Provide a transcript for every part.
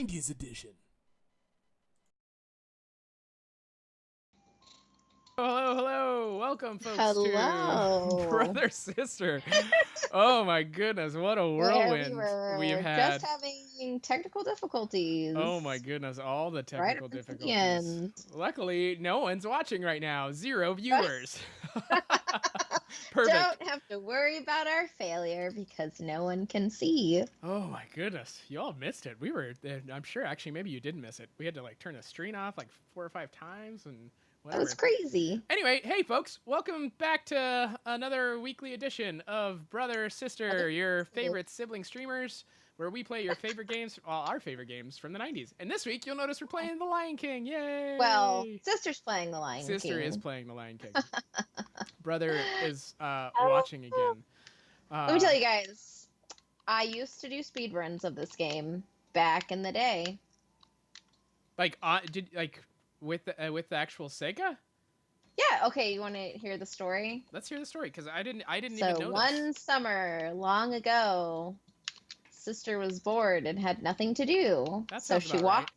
90s edition. Hello, hello. Welcome, folks, to Hello. Brother Sister. Oh, my goodness. What a Where we whirlwind we've were just had. having technical difficulties. Oh, my goodness. All the Right technical up until the difficulties. end. Luckily, no one's watching right now. 0 viewers. Perfect. Don't have to worry about our failure because no one can see. Oh, my goodness. You all missed it. I'm sure, actually, maybe you didn't miss it. We had to, turn the screen off, 4 or 5 times and That whatever. was crazy. Anyway, hey folks, welcome back to another weekly edition of Brother Sister, your favorite sibling streamers, where we play your favorite games, well, our favorite games from the 90s. And this week, you'll notice we're playing The Lion King. Yay! Well, Sister's playing the Lion Sister King. is playing The Lion King. Brother is watching again. Let me tell you guys, I used to do speedruns of this game back in the day. With the actual Sega? Yeah, okay, you want to hear the story? Let's hear the story, because I didn't even So know one summer long ago, Sister was bored and had nothing to do. That So sounds she about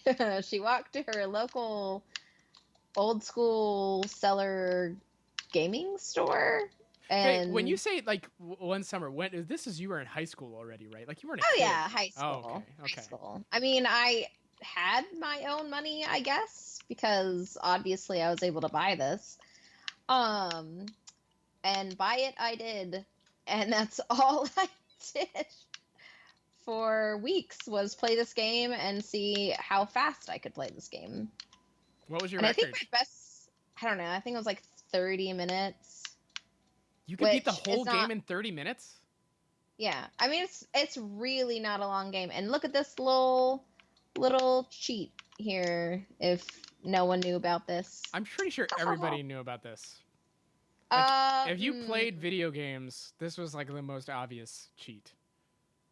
walked she walked to her local old school seller gaming store. Okay, And when you say one summer, you were in high school already, right? Like you weren't a oh kid. yeah, high school. Oh, okay. High school. I mean, I had my own money, I guess, because obviously I was able to buy this. And buy it I did. And that's all I did for weeks was play this game and see how fast I could play this game. What was your And record? I think my best, I don't know, I think it was like 30 minutes. You could beat the whole game in 30 minutes? Yeah. I mean, it's really not a long game. And look at this little cheat here if no one knew about this. I'm pretty sure everybody knew about this. If you played video games, this was like the most obvious cheat.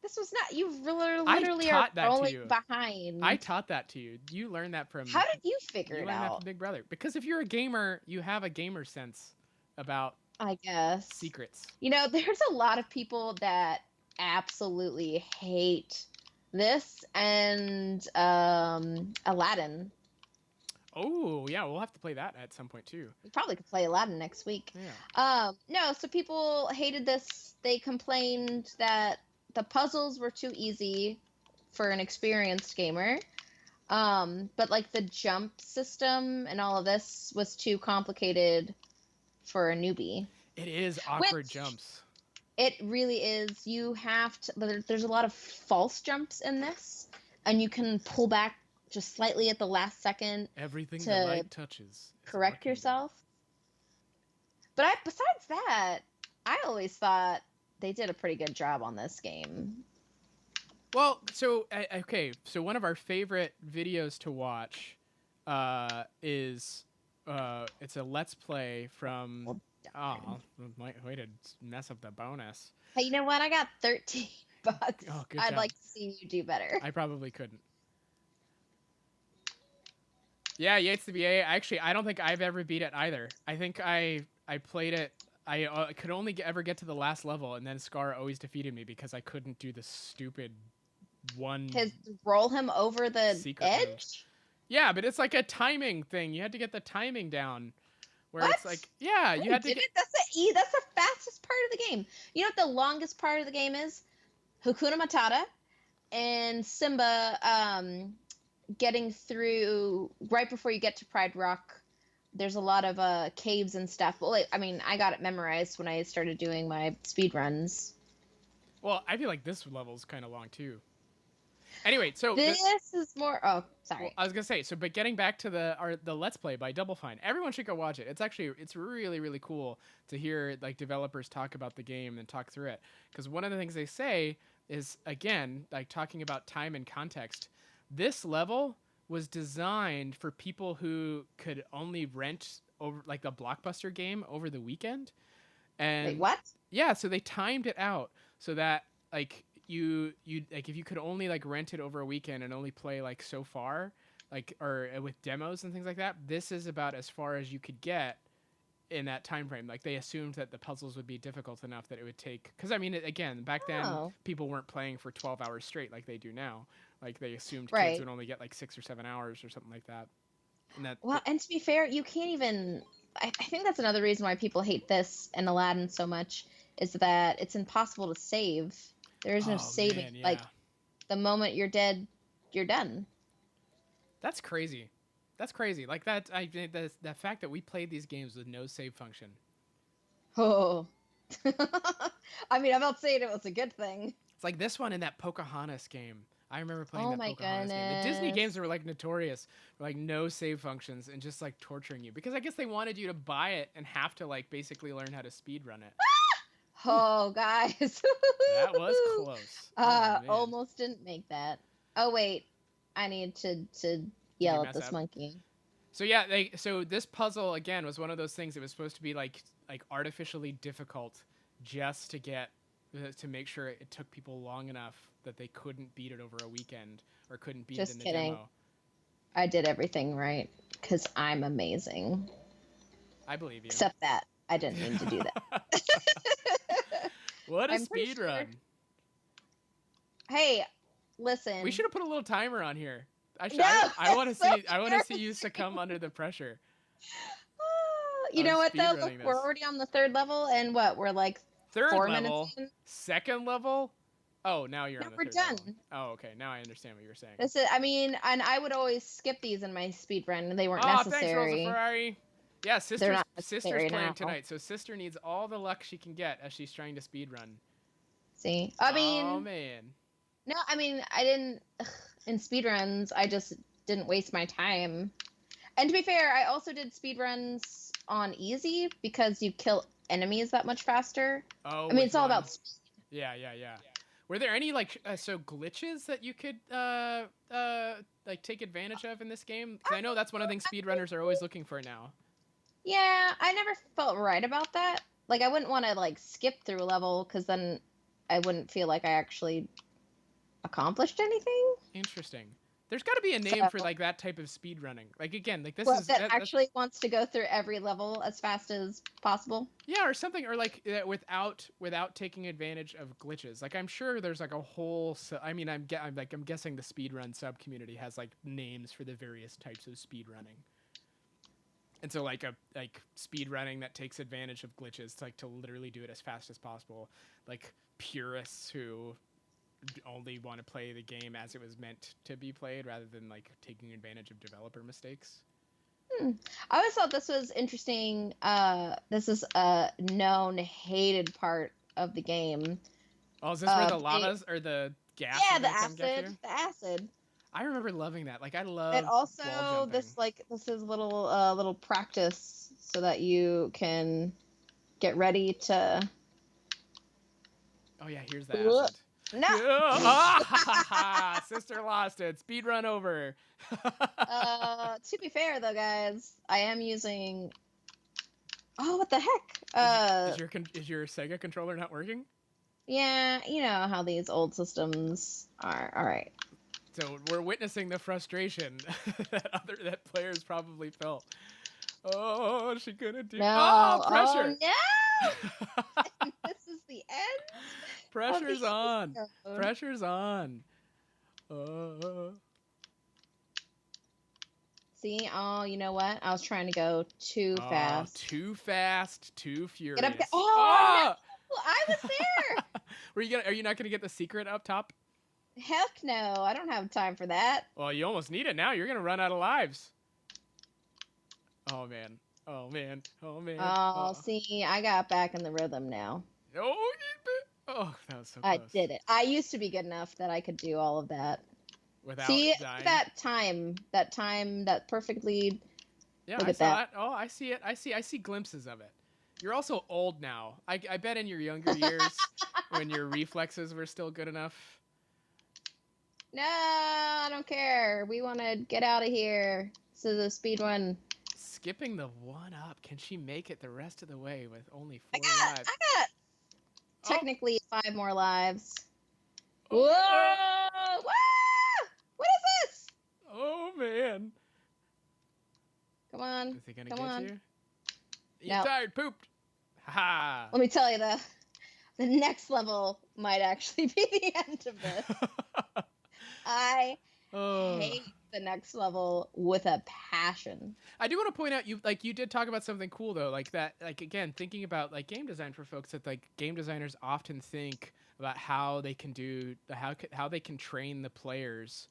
This was not. You literally are rolling behind. I taught that to you. You learned that from. How did you figure it out? You learned that from Big Brother. Because if you're a gamer, you have a gamer sense about. I guess. Secrets. You know, there's a lot of people that absolutely hate this and Aladdin. Oh, yeah, we'll have to play that at some point too. We probably could play Aladdin next week. Yeah. No, so people hated this. They complained that the puzzles were too easy for an experienced gamer. But like the jump system and all of this was too complicated for a newbie. It is awkward jumps. It really is. You have to. There's a lot of false jumps in this, and you can pull back just slightly at the last second. Everything the light touches. Correct yourself. But besides that, I always thought they did a pretty good job on this game. Well, so okay, so one of our favorite videos to watch is it's a let's play from way to mess up the bonus. Hey, you know what? I got 13 bucks. Oh, good I'd job. like to see you do better. I probably couldn't. Yeah, Yates the BA. Actually, I don't think I've ever beat it either. I think I played it. I could only ever get to the last level, and then Scar always defeated me because I couldn't do the stupid one. Roll him over the edge? Move. Yeah, but it's like a timing thing. You had to get the timing down. Where what? It's like, yeah, you had to get... That's the fastest part of the game. You know what the longest part of the game is? Hakuna Matata and Simba getting through right before you get to Pride Rock. There's a lot of caves and stuff. Well, I mean, I got it memorized when I started doing my speed runs. Well, I feel like this level's kind of long too. Anyway, so this is more. Oh, sorry. Well, I was gonna say so, but getting back to the Let's Play by Double Fine, everyone should go watch it. It's really cool to hear like developers talk about the game and talk through it. Because one of the things they say is again like talking about time and context. This level was designed for people who could only rent over like the Blockbuster game over the weekend. And wait, what? Yeah, so they timed it out so that like you like if you could only like rent it over a weekend and only play like so far, like or with demos and things like that, this is about as far as you could get in that time frame. Like they assumed that the puzzles would be difficult enough that it would take, because I mean again back then people weren't playing for 12 hours straight like they do now. Like they assumed kids Right. would only get like 6 or 7 hours or something like that. And Well, and to be fair, you can't even. I think that's another reason why people hate this and Aladdin so much is that it's impossible to save. There is no oh saving. man, Like yeah. the moment you're dead, you're done. That's crazy. That's crazy. Like that the fact that we played these games with no save function. Oh. I mean, I'm not saying it was a good thing. It's like this one in that Pocahontas game. I remember playing Oh that my Pocahontas game. The Disney goodness. games were like notorious for like no save functions and just like torturing you because I guess they wanted you to buy it and have to like basically learn how to speed run it. Whew, Oh, guys. that was close. Oh man. Almost didn't make that. Oh wait, I need to Did you yell at mess this up? monkey. So yeah, so this puzzle again was one of those things that was supposed to be like artificially difficult just to get to make sure it took people long enough that they couldn't beat it over a weekend or couldn't beat it in Just the kidding. demo. I did everything right because I'm amazing. I believe you. Except that I didn't mean to do that. What a I'm pretty speed sure. run. Hey, listen. We should have put a little timer on here. No, I want to so see I want to see you succumb under the pressure. You of know what though? Look, speedrunning we're this. already on the third level, and what? We're like Third 4 level, minutes in. second level. Oh, now you're No, on the we're third done. level. Oh, okay. Now I understand what you're saying. This is. I mean, and I would always skip these in my speed run, and they weren't Oh, thanks, Rosa necessary. Ferrari. Yeah, They're not sister's necessary playing now. tonight, so sister needs all the luck she can get as she's trying to speed run. See, I mean, Oh man. no, I mean, I didn't. In speed runs, I just didn't waste my time. And to be fair, I also did speed runs on easy because you kill enemies that much faster. Oh, I mean, with it's all one. about speed. Yeah. Were there any like so glitches that you could like take advantage of in this game? Because I know that's one of the things speedrunners are always looking for now. Yeah, I never felt right about that. Like, I wouldn't want to like skip through a level because then I wouldn't feel like I actually accomplished anything. Interesting. There's got to be a name So, for like that type of speed running. Like again, like this well, is that that's actually wants to go through every level as fast as possible. yeah, or something, or like without taking advantage of glitches. Like I'm sure there's like a whole. I mean, I'm guessing the speedrun sub community has like names for the various types of speed running. And so like speed running that takes advantage of glitches to literally do it as fast as possible. Like purists who only want to play the game as it was meant to be played rather than like taking advantage of developer mistakes. I always thought this was interesting. This is a known hated part of the game. Oh, is this where the lavas or the gas? Yeah, is the gonna come get you? acid. The acid. I remember loving that. Like I love And wall also jumping. this is little practice so that you can get ready to. Oh yeah, here's the acid. No. Ah, sister lost it. Speed run over. To be fair though, guys, I am using. Oh, what the heck? Is your Sega controller not working? Yeah, you know how these old systems are. All right. So we're witnessing the frustration that players probably felt. Oh, is she gonna do? No. Oh, pressure. Oh no. This is the end. Pressure's on. Episode. Pressure's on. See, oh, you know what? I was trying to go too fast. Too fast, too furious. Get up! Oh, no! I was there. Are you not gonna get the secret up top? Heck no! I don't have time for that. Well, you almost need it now. You're gonna run out of lives. Oh man. Oh man. Oh man. Oh, see, I got back in the rhythm now. Oh, that was so close. I did it. I used to be good enough that I could do all of that. Without see dying. that perfectly. Yeah, look I at saw that. it. Oh, I see it. I see glimpses of it. You're also old now. I bet in your younger years, when your reflexes were still good enough. No, I don't care. We want to get out of here. This is a speed one. Skipping the one up. Can she make it the rest of the way with only 4 lives? I got technically 5 more lives. Oh. Whoa! Whoa! What is this? Oh man. Come on. Is he gonna Come get on. you? You No. tired, pooped. Ha Let me tell you, the next level might actually be the end of this. I Oh. hate the next level with a passion. I do want to point out you did talk about something cool though, like that, like again thinking about like game design for folks, that like game designers often think about how they can do how they can train the players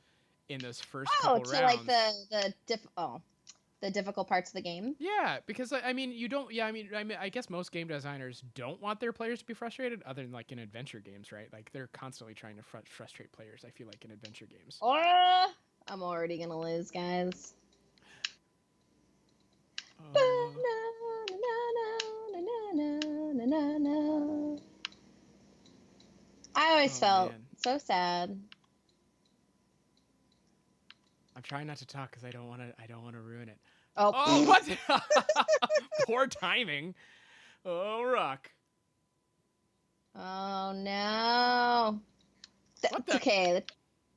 in those first Oh, couple to like rounds. the difficult parts of the game. Yeah, because I mean you don't. Yeah, I mean I guess most game designers don't want their players to be frustrated, other than like in adventure games, right? Like they're constantly trying to frustrate players. I feel like in adventure games. Oh, I'm already gonna lose, guys. Uh, I always oh felt man, so sad. I'm trying not to talk because I don't want to. I don't want to ruin it. Oh, Oh, what? Poor timing. Oh, rock. oh no. What It's the? okay.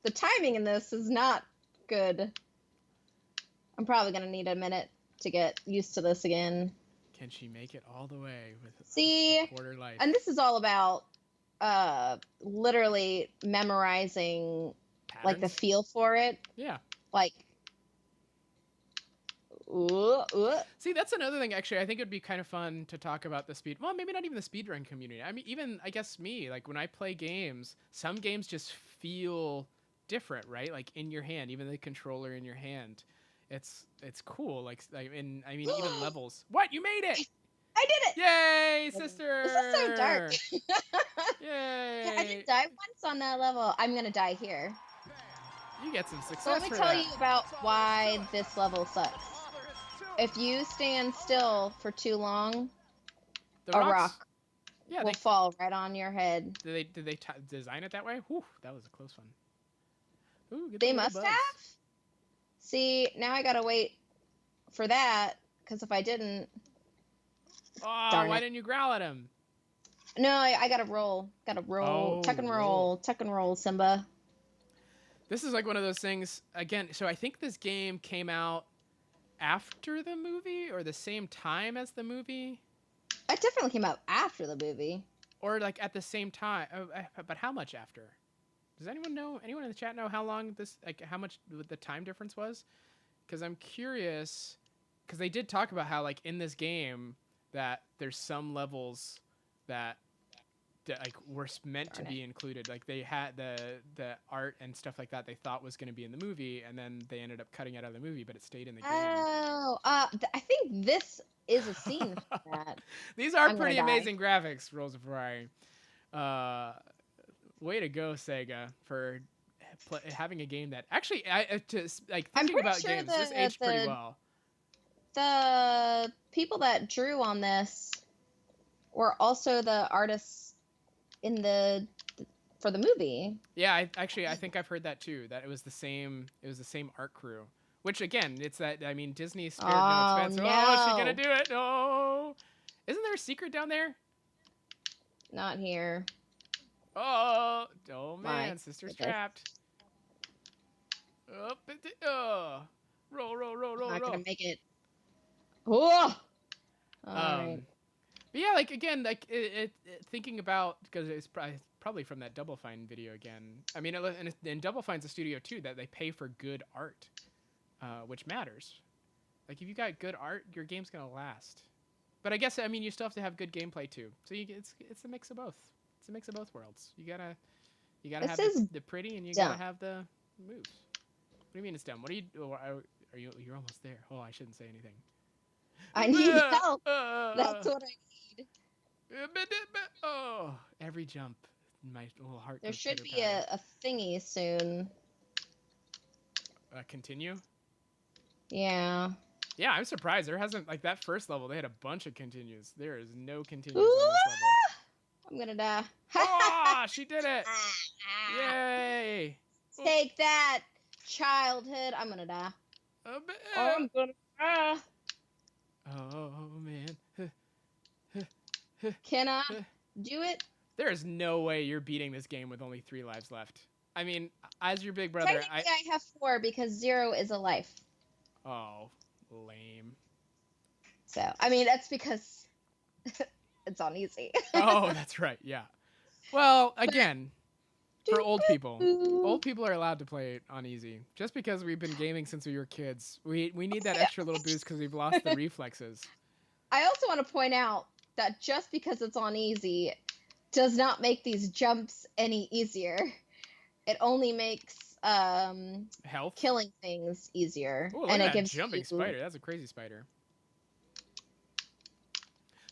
The timing in this is not good. I'm probably gonna need a minute to get used to this again. Can she make it all the way with See, a quarter life? and this is all about literally memorizing like the Patterns? feel for it. Yeah. Like ooh, ooh. See, that's another thing. Actually, I think it'd be kind of fun to talk about the speed. Well, maybe not even the speedrun community. I mean, even I guess me. Like when I play games, some games just feel different, right? Like in your hand, even the controller in your hand. It's cool. Like in I mean even levels. What? You made it! I did it! Yay, This is so dark. sister! Yeah, I did Yay! die once on that level. I'm gonna die here. You get some So success let me for tell that. you about why this level sucks. If you stand still for too long, The a rocks. rock Yeah, will fall right on your head. did they design it that way? Whew, that was a close one. Ooh, get the They little must bugs. have. See, now I gotta wait for that, because if I didn't, Oh, darn why it. didn't you growl at him? No, I gotta roll. Gotta roll. Oh, Tuck and roll. roll. Tuck and roll, Simba. This is like one of those things again. So I think this game came out after the movie or the same time as the movie, That definitely came out after the movie. or like at the same time. But how much after? Does anyone know? Anyone in the chat know how long this, like, how much the time difference was? Because I'm curious. Because they did talk about how, like, in this game, that there's some levels that like were meant to be included. Like they had the art and stuff like that they thought was going to be in the movie, and then they ended up cutting it out of the movie, but it stayed in the game. Oh, I think this is a scene for that. These are I'm pretty gonna die. amazing graphics, Rolls of Ferrari. Way to go, Sega, for having a game that actually, like I'm thinking pretty about sure games, this aged pretty well. The people that drew on this were also the artists in for the movie. Yeah, I think I've heard that too. That it was the same art crew. Which again, it's that, I mean, Disney spared no expense. No. Oh, is she gonna do it? No. Isn't there a secret down there? Not here. Oh man, My sister's goodness. trapped. Oh, roll. Not gonna make it. Oh. All right. But yeah, like again, like thinking about, because it's probably from that Double Fine video again. I mean, and Double Fine's a studio too that they pay for good art, which matters. Like if you got good art, your game's gonna last. But I guess, I mean, you still have to have good gameplay too. So it's a mix of both. It's a mix of both worlds. You gotta This have the pretty, and you gotta have the moves. What do you mean it's dumb? What are you? Are you? You're almost there. Oh, I shouldn't say anything. I need help. That's what I need. Oh, every jump, my little heart. There should be a thingy soon. Continue. Yeah. Yeah, I'm surprised there hasn't, like, that first level. They had a bunch of continues. There is no continues on this level. I'm gonna die. Oh, she did it! Yay! Take that, childhood. I'm gonna die. I'm gonna die. Oh man. Can I do it? There is no way you're beating this game with only 3 lives left. I mean, as your big brother, Technically, I have 4 because 0 is a life. Oh, lame. So, I mean, that's because it's on easy. Oh, that's right. Yeah. Well, again, For old people. Old people are allowed to play it on easy. Just because we've been gaming since we were kids. We need that extra little boost because we've lost the reflexes. I also want to point out that just because it's on easy does not make these jumps any easier. It only makes Health? killing things easier. Oh, look and at it that gives jumping you... spider. That's a crazy spider.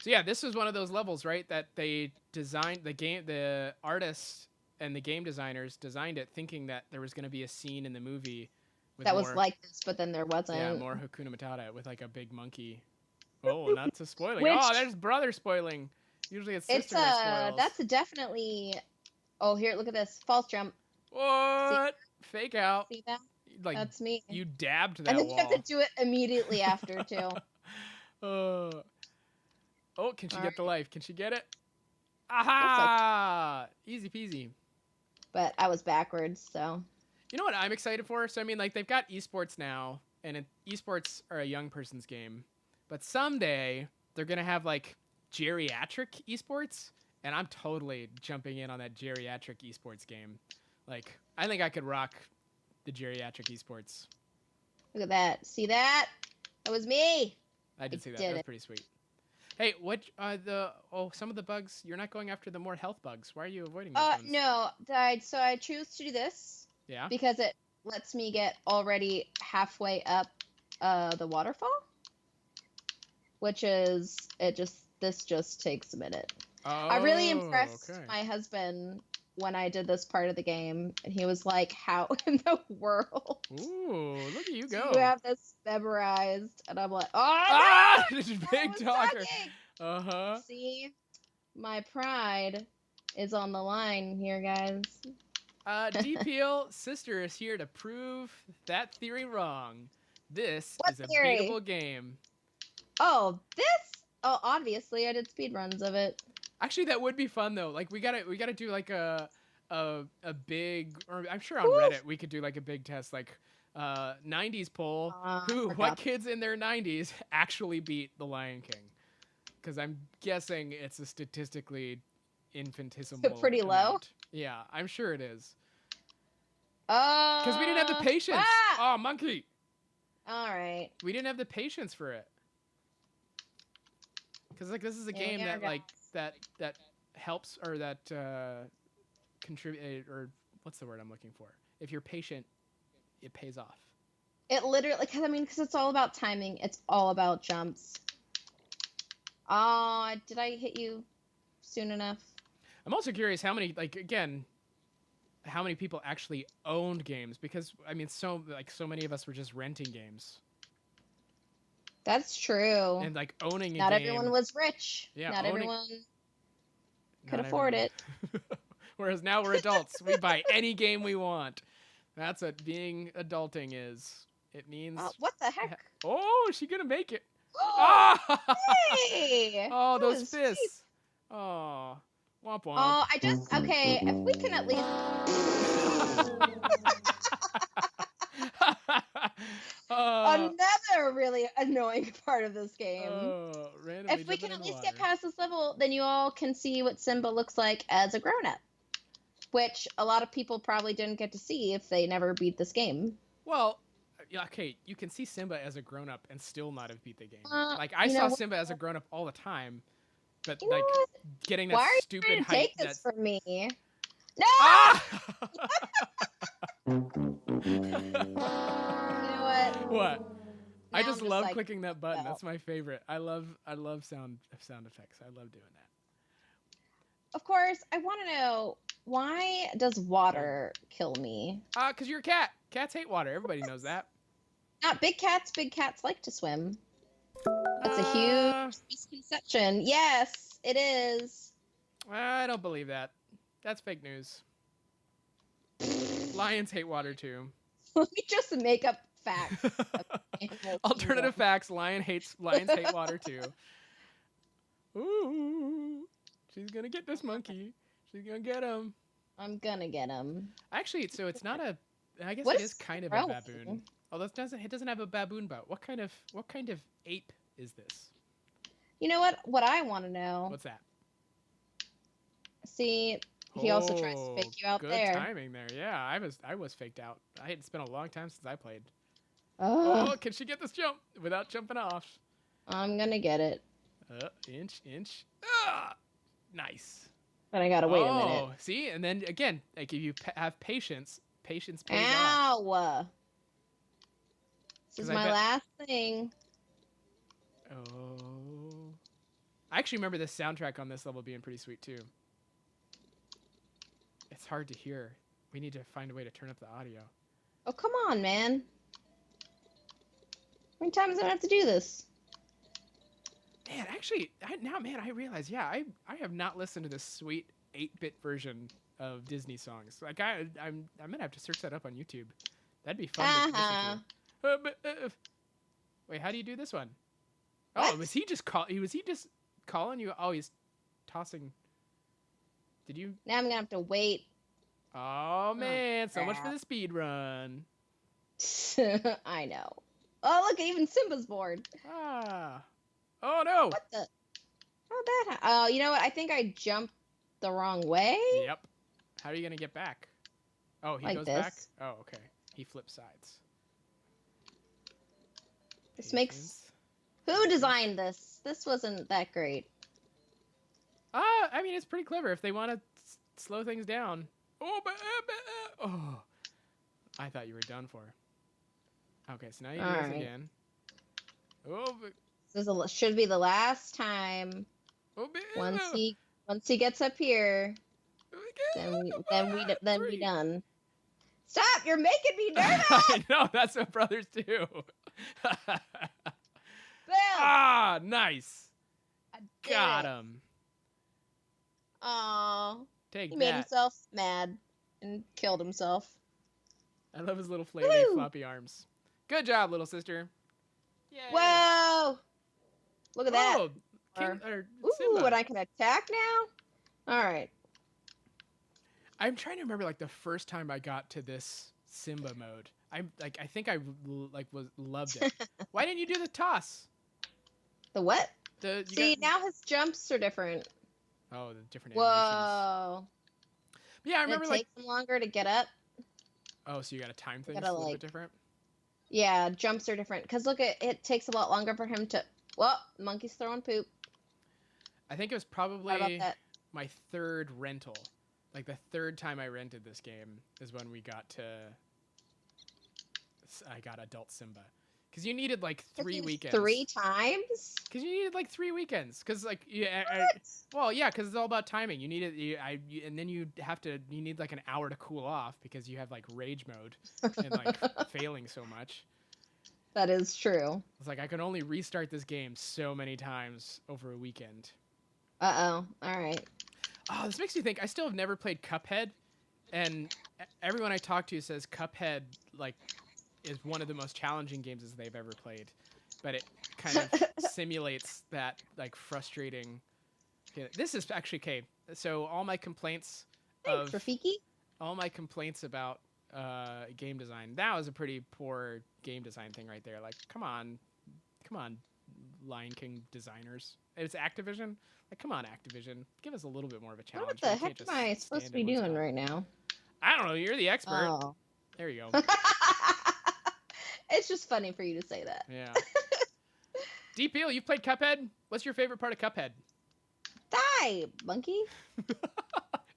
So yeah, this was one of those levels, right? That they designed the artists and the game designers designed it thinking that there was going to be a scene in the movie with that more, was like this, but then there wasn't. Yeah, more Hakuna Matata with like a big monkey. Oh, not to spoiling. Which, oh, there's brother spoiling. Usually it's sister that spoils. That's definitely... Oh, here, look at this. False jump. What? See? Fake out. See that? Like, that's me. You dabbed that and then wall. you have to do it immediately after, too. Oh, can she get the life? Can she get it? So. Aha! Easy peasy. But I was backwards, so... You know what I'm excited for? So, I mean, like, they've got esports now, and esports are a young person's game. But someday, they're going to have, like, geriatric esports, and I'm totally jumping in on that geriatric esports game. Like, I think I could rock the geriatric esports. Look at that. See that? That was me. I did see that. That's pretty sweet. Hey, what some of the bugs, you're not going after the more health bugs. Why are you avoiding those ones? No, so I choose to do this. Yeah. Because it lets me get already halfway up the waterfall. Which is this just takes a minute. Oh, I really impressed my husband when I did this part of the game, and he was like, "How in the world? Ooh, look at you go! You have this memorized?" And I'm like, "Oh, no! Big talker." Uh-huh. See, my pride is on the line here, guys. DPL sister is here to prove that theory wrong. This is a theory? beatable game. Oh, obviously I did speedruns of it. Actually, that would be fun though. Like we gotta do like a big, or I'm sure on Reddit we could do like a big test, like 90s poll. What kids in their 90s actually beat The Lion King? Because I'm guessing it's a statistically infinitesimal. Pretty low. Yeah, I'm sure it is. Because we didn't have the patience. Oh, monkey. All right. We didn't have the patience for it. Because like this is a game that like that helps, or that contribute, or what's the word I'm looking for? If you're patient, it pays off. It literally, because it's all about timing. It's all about jumps. Did I hit you soon enough? I'm also curious how many, like, again, how many people actually owned games, because I mean, so many of us were just renting games. That's true. And like owning a game. Not everyone was rich. Yeah, not everyone could afford it. Whereas now we're adults. We buy any game we want. That's what being adulting is. It means... what the heck? Oh, is she going to make it? Hey! Oh, those fists. Oh, womp womp. Oh, okay, if we can at least... Another really annoying part of this game. If we can at least get past this level, then you all can see what Simba looks like as a grown-up. Which a lot of people probably didn't get to see if they never beat this game. Well, okay, you can see Simba as a grown-up and still not have beat the game. Like, I saw Simba as a grown-up all the time. But, like, getting that stupid height... Why are you trying to take this from me? No! You know what? What? Now I just love like, clicking that button. That's my favorite. I love sound effects. I love doing that. Of course, I want to know, why does water kill me? Because you're a cat. Cats hate water. Everybody knows that. Not big cats. Big cats like to swim. That's a huge misconception. Yes, it is. I don't believe that. That's fake news. Lions hate water too. Let me just make up facts. Alternative facts. Lions hate water too. Ooh, she's gonna get this monkey. She's gonna get him. I'm gonna get him. Actually, so it's not a. I guess it is kind of a baboon. Oh, it doesn't have a baboon butt. What kind of ape is this? You know what? What I want to know. What's that? See, he also tries to Oh, fake you out good there. timing there. Yeah, I was faked out. I had spent a long time since I played. Oh, Oh, can she get this jump without jumping off? I'm gonna get it, Inch, inch. Ah, nice. but I gotta wait a minute. Oh, see, and then again, like if you have patience, patience pays off. Ow! This Because is I my bet. last thing. Oh, I actually remember the soundtrack on this level being pretty sweet too. It's hard to hear. We need to find a way to turn up the audio. Oh, come on, man. How many times do I have to do this? Man, actually, man, I realize, yeah, I have not listened to this sweet 8-bit version of Disney songs. Like I'm gonna have to search that up on YouTube. That'd be fun to listen Uh-huh. to. Wait, how do you do this one? Oh, What? Was he just calling you? Oh, he's tossing. Did you? Now I'm gonna have to wait. Oh Oh, man, so much for crap. the speed run. I know. Oh, look, even Simba's bored. Ah. Oh no. What the? How'd that happen? Oh, you know what? I think I jumped the wrong way. Yep. How are you gonna get back? Oh, he Like goes back. this. Oh, okay. He flips sides. This makes. Patience. Who designed this? This wasn't that great. I mean, it's pretty clever if they want to slow things down. Oh, oh, I thought you were done for. Okay, so now you do this Alright. again. Oh, Should be the last time. oh, Once he gets up here, then we Three. done. Stop! You're making me nervous. I know, that's what brothers do. Boom! Ah, nice. I did Got it. him. Aww. Take He made that. himself mad and killed himself. I love his little flaming Woo! floppy arms. Good job, little sister. Yay. Whoa! Look at that. Oh, King, or Ooh, Simba. and I can attack now? Alright. I'm trying to remember like the first time I got to this Simba mode. I think I loved it. Why didn't you do the toss? The what? You See, got, now his jumps are different. oh, the different animations. Whoa. Yeah, I And it remember like. takes him longer to get up. Oh, so you got to time things Gotta, a little like- bit different. Yeah, jumps are different. Because look, it takes a lot longer for him to. Well, monkey's throwing poop. I think it was How about probably that? my third rental. Like the third time I rented this game is when I got adult Simba. Because you needed like 3 weekends. 3 times? Because you needed like 3 weekends. Because like What? well, yeah, because it's all about timing. You need it, and then you need like an hour to cool off because you have like rage mode and like failing so much. That is true. It's like I can only restart this game so many times over a weekend. Uh-oh. Alright. Oh, this makes me think. I still have never played Cuphead, and everyone I talk to says Cuphead like is one of the most challenging games as they've ever played, but it kind of simulates that like frustrating. This is actually okay. So all my complaints Thanks, Rafiki. about game design. That was a pretty poor game design thing right there. Like, come on, Lion King designers. It's Activision. Like, come on, Activision. Give us a little bit more of a challenge. What the heck am I supposed to be doing right now? I don't know. You're the expert. Oh. There you go. It's just funny for you to say that. Yeah. DPL, you've played Cuphead? What's your favorite part of Cuphead? Die, monkey.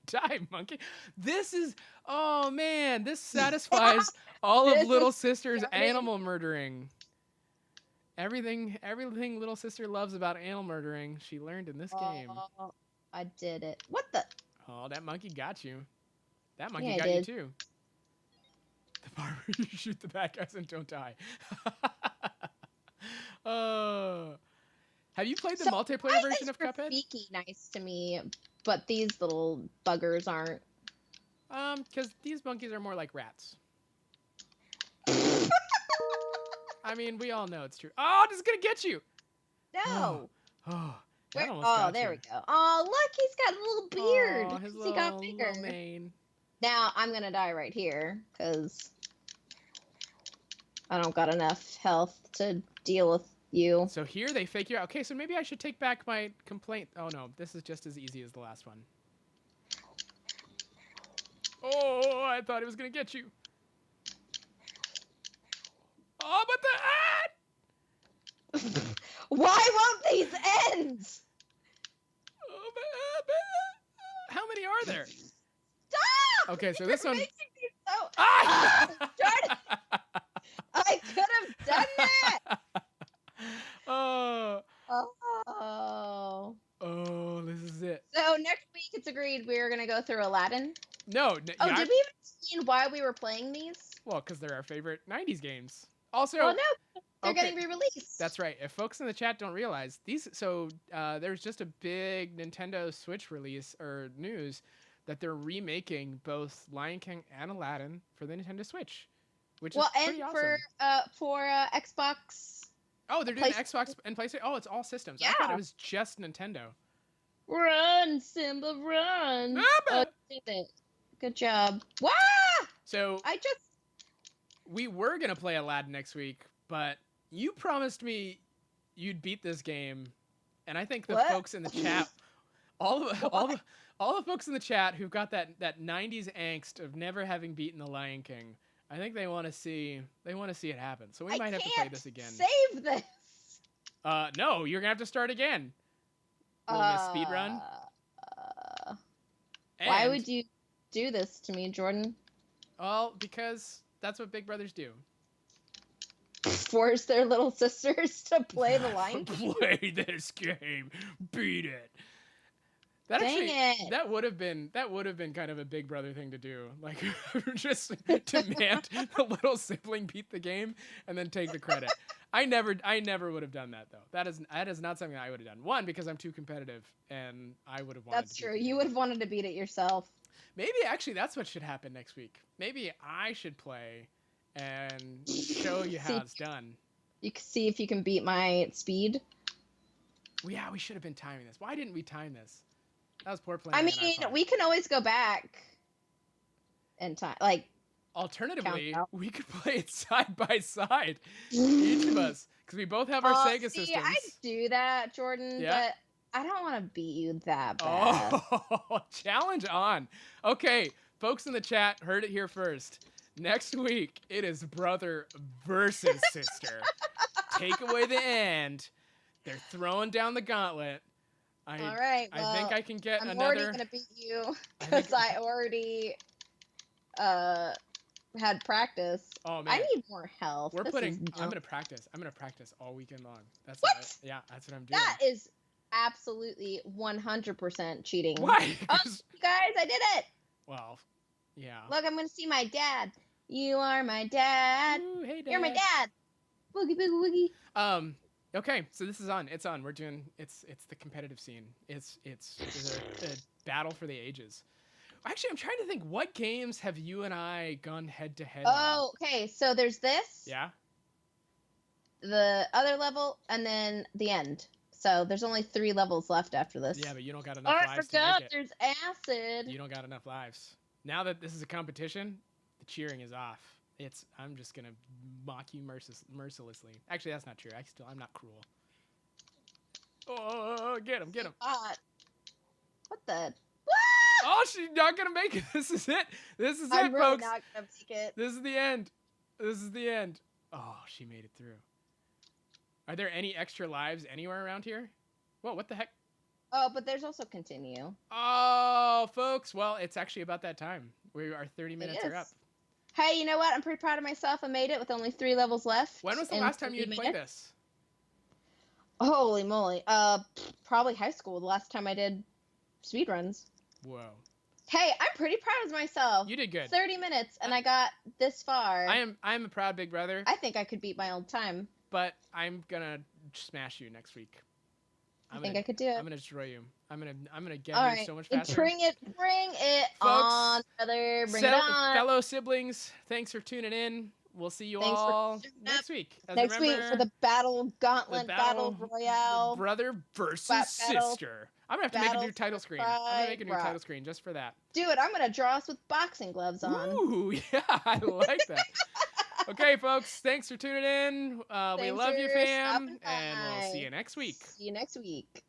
Die, monkey. This is, oh man, this satisfies all This of Little is Sister's funny. animal murdering. Everything Little Sister loves about animal murdering, she learned in this game. Oh, I did it. What the? Oh, that monkey got you. That monkey Yeah, I got you did. too. The part where you shoot the bad guys and don't die. Have you played the So multiplayer why version is of Cuphead? Rafiki nice to me, but these little buggers aren't? Because these monkeys are more like rats. I mean, we all know it's true. Oh, this is gonna get you. No. Oh, that Where, almost oh, got there you. we go. Oh, look, he's got a little beard. Oh, his he got bigger. little mane. Now I'm gonna die right here because I don't got enough health to deal with you. So here they fake you out. Okay, so maybe I should take back my complaint. Oh no, this is just as easy as the last one. Oh, I thought it was gonna get you. Oh, but Why won't these end? Oh, how many are there? Stop! Okay, so You're this one. making me so. Ah! Jordan, I could have done that. Oh. Oh. Oh, this is it. So next week it's agreed we're gonna go through Aladdin. No, Oh, yeah. did we even explain why we were playing these? Well, because they're our favorite 90s games. Also, Well, no, they're okay, getting re-released. that's right. If folks in the chat don't realize, there's just a big Nintendo Switch release or news that they're remaking both Lion King and Aladdin for the Nintendo Switch, which is pretty awesome. For Xbox. Oh, they're doing Xbox and PlayStation. Oh, it's all systems. Yeah. I thought it was just Nintendo. Run, Simba, run! Oh, you did it. Good job. Wow! So we were gonna play Aladdin next week, but you promised me you'd beat this game, and I think the folks in the chat, all the folks in the chat who've got that 90s angst of never having beaten the Lion King, I think they want to see it happen. So we might have to play this again. Save this. No, you're gonna have to start again. Will miss speedrun. Why would you do this to me, Jordan? Well, because that's what big brothers do. Force their little sisters to play the Lion King. Play this game. Beat it. That would have been kind of a big brother thing to do. Like just demand the little sibling beat the game and then take the credit. I never would have done that though. That is not something I would have done. One, because I'm too competitive and I would have wanted That's true. You would have wanted to beat it yourself. Maybe actually that's what should happen next week. Maybe I should play and show you how it's done. You can see if you can beat my speed. Well, yeah, we should have been timing this. Why didn't we time this? That was poor I planning. mean, we can always go back and time. Like, alternatively, we could play it side by side, each of us, because we both have our Sega systems. I do that, Jordan, but I don't want to beat you that bad. Oh, challenge on. Okay, folks in the chat heard it here first. Next week, it is brother versus sister. Take away the end. They're throwing down the gauntlet. All right. Well, I think I can get another. I'm already gonna beat you because I already had practice. Oh man, I need more health. I'm gonna practice. I'm gonna practice all weekend long. That's what? That's what I'm doing. That is absolutely 100% cheating. Why? Oh, you guys, I did it. Well, yeah. Look, I'm gonna see my dad. You are my dad. Ooh, hey, Dad. You're my dad. Boogie boogie woogie. Okay, so this is on. It's on. We're doing. It's the competitive scene. It's a battle for the ages. Actually, I'm trying to think. What games have you and I gone head to head? Oh, okay. So there's this. Yeah. The other level, and then the end. So there's only 3 levels left after this. Yeah, but you don't got enough lives. I forgot. There's acid. You don't got enough lives. Now that this is a competition, the cheering is off. I'm just gonna mock you mercilessly. Actually, that's not true. I'm not cruel. Oh, get him. What the? Oh, she's not gonna make it. This is it. I'm really folks. not gonna make it. This is the end. Oh, she made it through. Are there any extra lives anywhere around here? Whoa, what the heck? Oh, but there's also continue. Oh, folks. Well, it's actually about that time. Our 30 minutes are up. Hey, you know what? I'm pretty proud of myself. I made it with only 3 levels left. When was the last time you had played this? Holy moly. Probably high school, the last time I did speedruns. Whoa. Hey, I'm pretty proud of myself. You did good. 30 minutes, and I got this far. I am a proud big brother. I think I could beat my old time. But I'm gonna smash you next week. I think I could do it. I'm gonna destroy you. I'm gonna get here so much faster. Bring it on, brother. Bring it on. Fellow siblings, thanks for tuning in. We'll see you all next week. Next week for the battle gauntlet, battle royale. Brother versus sister. I'm gonna have to make a new title screen. I'm gonna make a new title screen just for that. Do it. I'm gonna draw us with boxing gloves on. Ooh, yeah, I like that. Okay, folks, thanks for tuning in. We love you, fam, and we'll see you next week. See you next week.